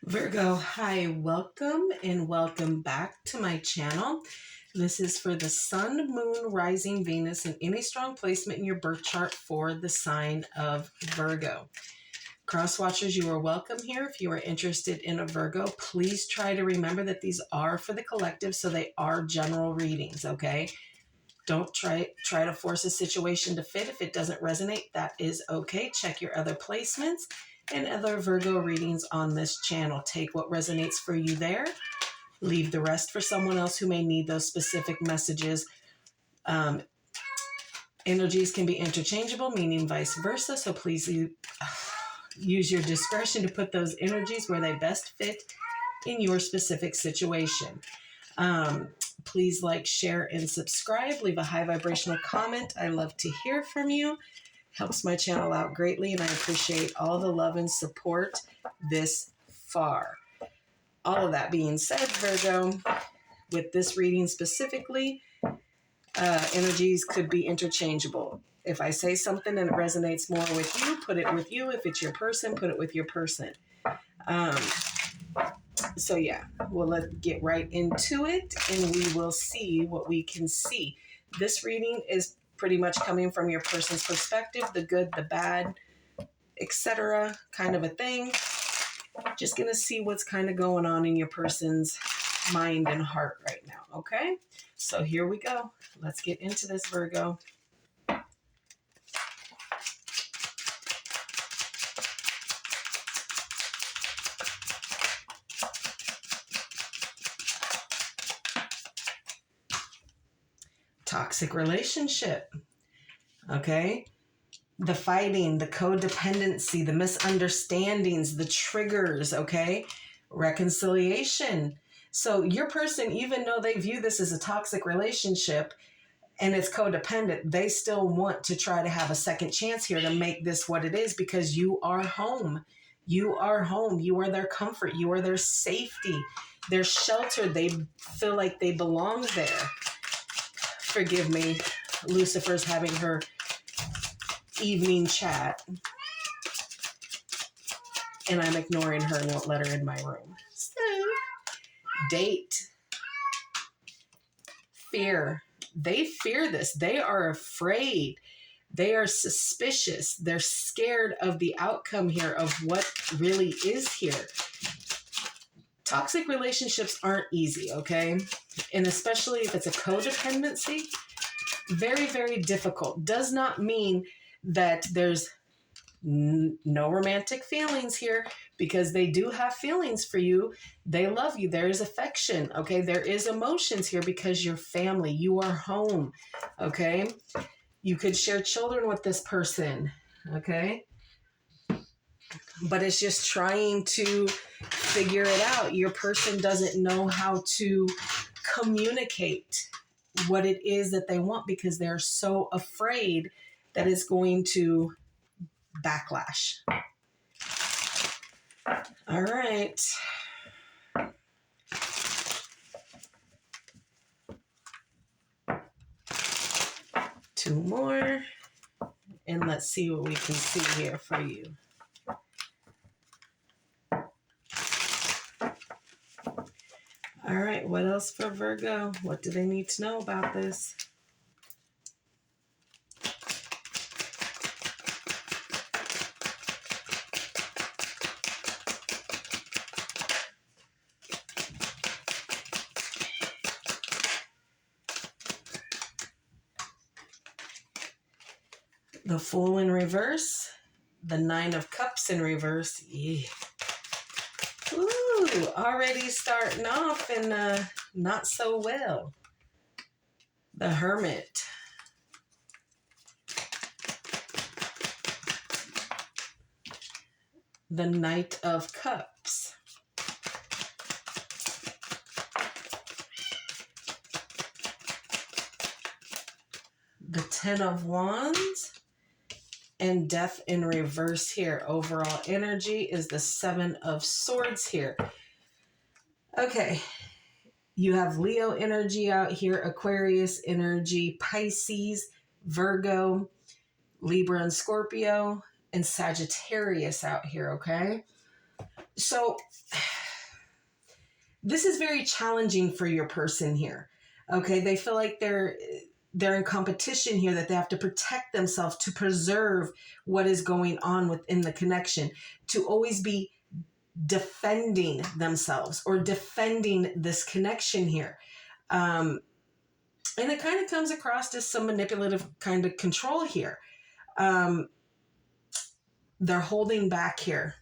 Virgo, hi, welcome and welcome back to my channel. This is for the Sun, Moon, Rising, Venus, and any strong placement in your birth chart for the sign of Virgo. Crosswatchers, you are welcome here. If you are interested in a Virgo, please try to remember that these are for the collective, so they are general readings, okay? Don't try to force a situation to fit. If it doesn't resonate, that is okay. Check your other placements and other Virgo readings on this channel. Take what resonates for you there. Leave the rest for someone else who may need those specific messages. Energies can be interchangeable, meaning vice versa. So please use your discretion to put those energies where they best fit in your specific situation. Please like, share, and subscribe. Leave a high vibrational comment. I love to hear from you. Helps my channel out greatly, and I appreciate all the love and support this far. All of that being said, Virgo, with this reading specifically, energies could be interchangeable. If I say something and it resonates more with you, put it with you. If it's your person, put it with your person. So yeah, let's get right into it and we will see what we can see. This reading is pretty much coming from your person's perspective, the good, the bad, etc. kind of a thing. Just going to see what's kind of going on in your person's mind and heart right now, okay? So here we go. Let's get into this, Virgo. Toxic relationship, okay? The fighting, the codependency, the misunderstandings, the triggers, okay? Reconciliation. So your person, even though they view this as a toxic relationship and it's codependent, they still want to try to have a second chance here to make this what it is, because you are home. You are home. You are their comfort. You are their safety. They're sheltered. They feel like they belong there. Forgive me, Lucifer's having her evening chat, and I'm ignoring her and won't let her in my room. So, date. Fear. They fear this. They are afraid. They are suspicious. They're scared of the outcome here, of what really is here. Toxic relationships aren't easy, okay? And especially if it's a codependency, very, very difficult. Does not mean that there's no romantic feelings here, because they do have feelings for you. They love you. There is affection, okay? There is emotions here because you're family. You are home, okay? You could share children with this person, okay? But it's just trying to figure it out. Your person doesn't know how to communicate what it is that they want because they're so afraid that it's going to backlash. All right. Two more. And let's see what we can see here for you. All right, what else for Virgo? What do they need to know about this? The Fool in reverse, the Nine of Cups in reverse. Yeah. Ooh, already starting off and not so well. The Hermit. The Knight of Cups. The Ten of Wands. And Death in reverse here. Overall energy is the Seven of Swords here. Okay. You have Leo energy out here, Aquarius energy, Pisces, Virgo, Libra and Scorpio, and Sagittarius out here, okay? So this is very challenging for your person here. Okay, they feel like they're in competition here, that they have to protect themselves to preserve what is going on within the connection, to always be defending themselves or defending this connection here. And it kind of comes across as some manipulative kind of control here. They're holding back here.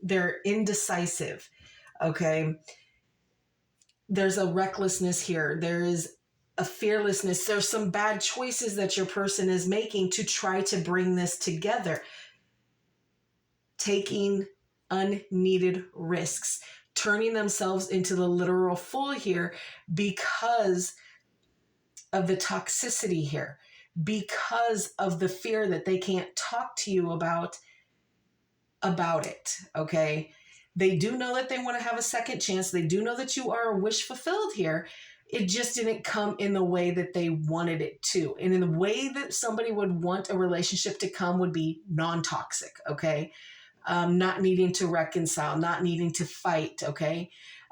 They're indecisive. Okay. There's a recklessness here. There is a fearlessness. There's some bad choices that your person is making to try to bring this together. Taking unneeded risks, turning themselves into the literal fool here because of the toxicity here, because of the fear that they can't talk to you about it. Okay. They do know that they want to have a second chance. They do know that you are a wish fulfilled here. It just didn't come in the way that they wanted it to. And in the way that somebody would want a relationship to come would be non-toxic, okay? Not needing to reconcile, not needing to fight, okay?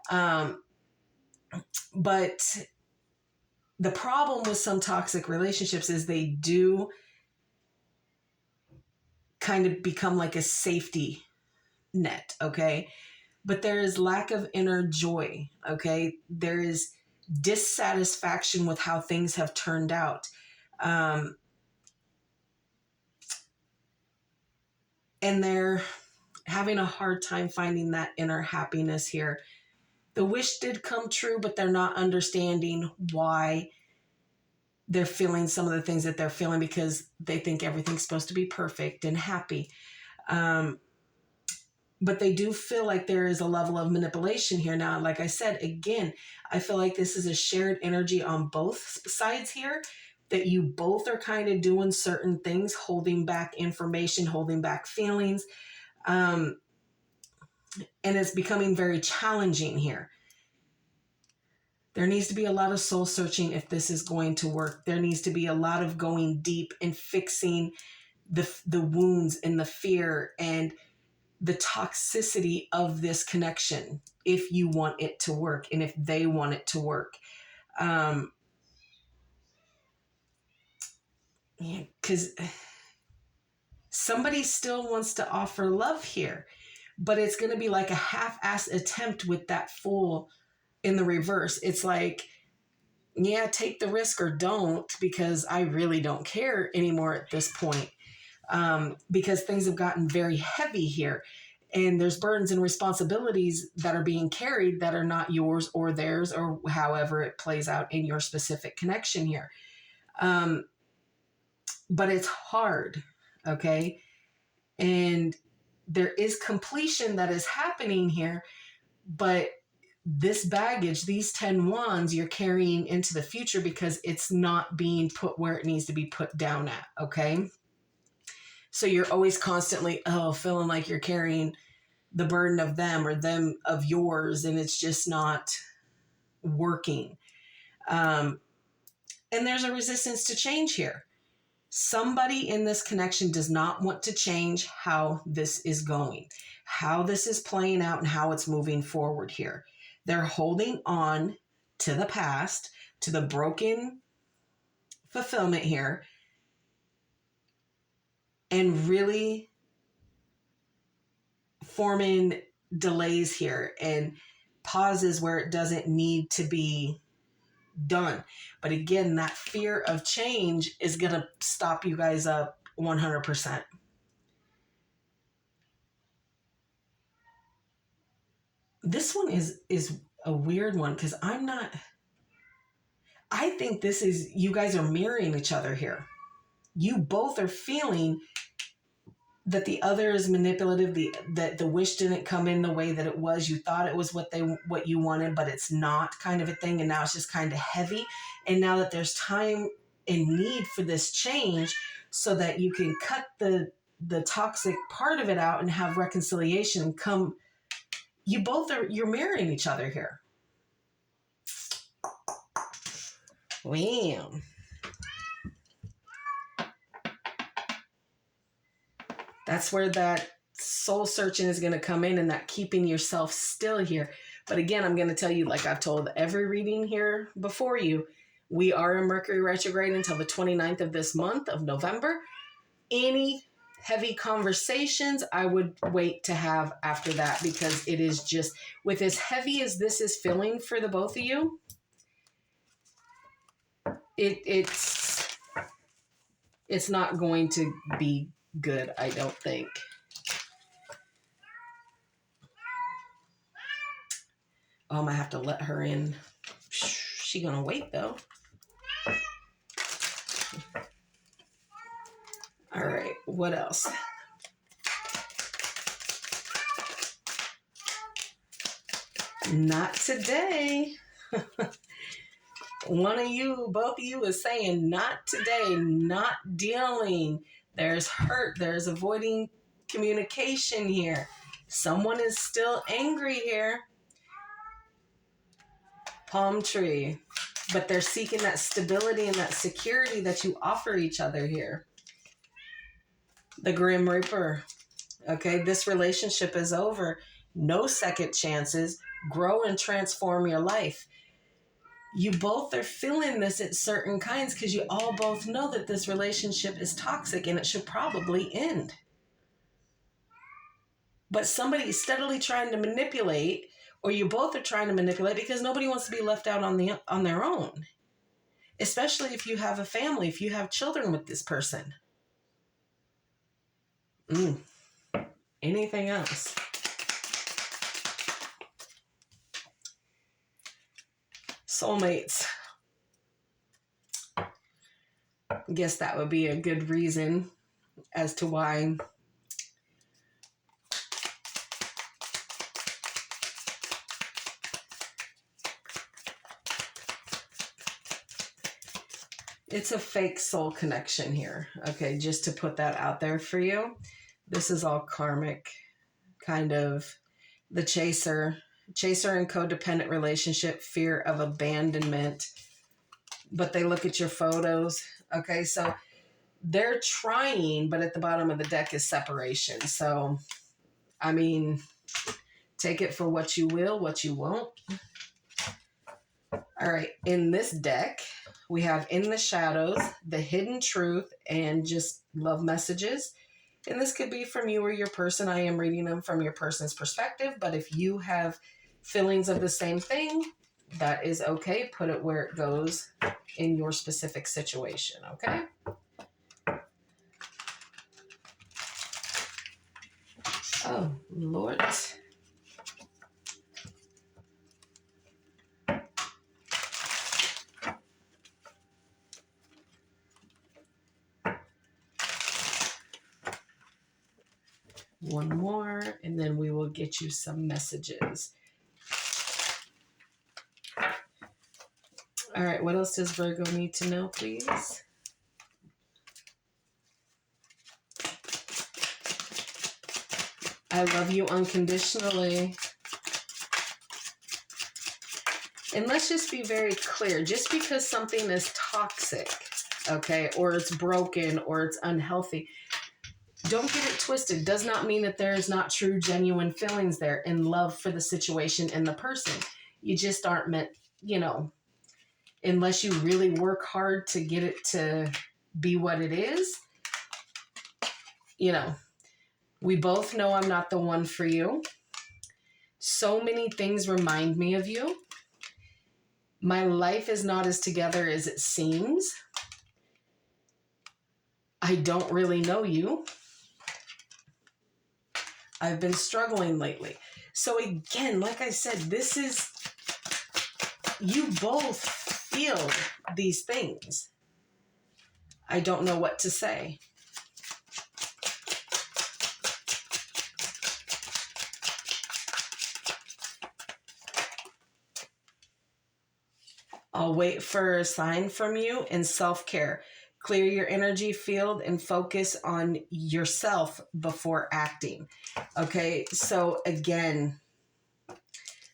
But the problem with some toxic relationships is they do kind of become like a safety net, okay? But there is lack of inner joy, okay? There is dissatisfaction with how things have turned out. And they're having a hard time finding that inner happiness here. The wish did come true, but they're not understanding why they're feeling some of the things that they're feeling, because they think everything's supposed to be perfect and happy. But they do feel like there is a level of manipulation here. Now, like I said, again, I feel like this is a shared energy on both sides here, that you both are kind of doing certain things, holding back information, holding back feelings. And it's becoming very challenging here. There needs to be a lot of soul searching if this is going to work. There needs to be a lot of going deep and fixing the wounds and the fear and the toxicity of this connection if you want it to work and if they want it to work. Because somebody still wants to offer love here, but it's going to be like a half-assed attempt with that fool in the reverse. It's like, yeah, take the risk or don't, because I really don't care anymore at this point. Because things have gotten very heavy here, and there's burdens and responsibilities that are being carried that are not yours or theirs, or however it plays out in your specific connection here. But it's hard, okay? And there is completion that is happening here, but this baggage, these 10 wands, you're carrying into the future because it's not being put where it needs to be put down at, okay? So you're always constantly, feeling like you're carrying the burden of them or them of yours, and it's just not working. And there's a resistance to change here. Somebody in this connection does not want to change how this is going, how this is playing out, and how it's moving forward here. They're holding on to the past, to the broken fulfillment here, and really forming delays here and pauses where it doesn't need to be done. But again, that fear of change is going to stop you guys up 100%. This one is a weird one, because I think this is, you guys are mirroring each other here. You both are feeling that the other is manipulative, that the wish didn't come in the way that it was. You thought it was what you wanted, but it's not, kind of a thing. And now it's just kind of heavy. And now that there's time and need for this change, so that you can cut the toxic part of it out and have reconciliation and come, you're mirroring each other here. Wow. That's where that soul searching is going to come in, and that keeping yourself still here. But again, I'm going to tell you, like I've told every reading here before you, we are in Mercury retrograde until the 29th of this month of November. Any heavy conversations I would wait to have after that, because it is just, with as heavy as this is feeling for the both of you, it's not going to be good, I don't think. I might have to let her in. She gonna wait though. All right, what else? Not today. One of you, both of you is saying not today, not dealing. There's hurt, there's avoiding communication here. Someone is still angry here. Palm tree. But they're seeking that stability and that security that you offer each other here. The Grim Reaper. Okay, this relationship is over. No second chances. Grow and transform your life. You both are feeling this at certain kinds because you all both know that this relationship is toxic and it should probably end. But somebody is steadily trying to manipulate, or you both are trying to manipulate, because nobody wants to be left out on their own. Especially if you have a family, if you have children with this person. Anything else? Soulmates. I guess that would be a good reason as to why it's a fake soul connection here. Okay, just to put that out there for you. This is all karmic, kind of the chaser and codependent relationship, fear of abandonment. But they look at your photos. Okay, so they're trying, but at the bottom of the deck is separation. So, I mean, take it for what you will, what you won't. All right, in this deck, we have In the Shadows, The Hidden Truth, and just love messages. And this could be from you or your person. I am reading them from your person's perspective, but if you have feelings of the same thing, that is okay. Put it where it goes in your specific situation, okay? Oh, Lord. One more, and then we will get you some messages. All right, what else does Virgo need to know, please? I love you unconditionally. And let's just be very clear. Just because something is toxic, okay, or it's broken, or it's unhealthy, don't get it twisted. Does not mean that there is not true, genuine feelings there in love for the situation and the person. You just aren't meant, unless you really work hard to get it to be what it is. We both know I'm not the one for you. So many things remind me of you. My life is not as together as it seems. I don't really know you. I've been struggling lately. So again, like I said, this is, you both feel these things. I don't know what to say. I'll wait for a sign from you in self-care. Clear your energy field and focus on yourself before acting. Okay, so again,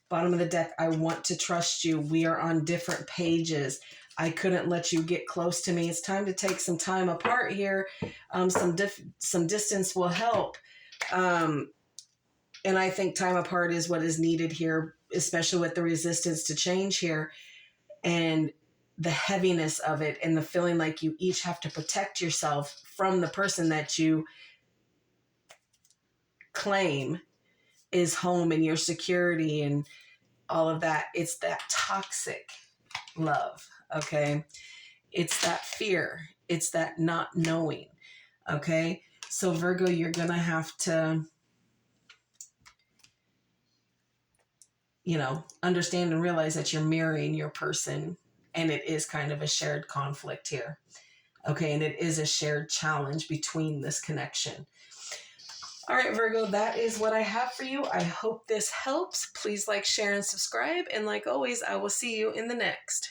bottom of the deck, I want to trust you. We are on different pages. I couldn't let you get close to me. It's time to take some time apart here. Some distance will help. And I think time apart is what is needed here, especially with the resistance to change here and the heaviness of it and the feeling like you each have to protect yourself from the person that you claim is home and your security and all of that. It's that toxic love, okay? It's that fear. It's that not knowing, okay? So Virgo, you're going to have to, understand and realize that you're mirroring your person, and it is kind of a shared conflict here. Okay, and it is a shared challenge between this connection. All right, Virgo, that is what I have for you. I hope this helps. Please like, share, and subscribe. And like always, I will see you in the next.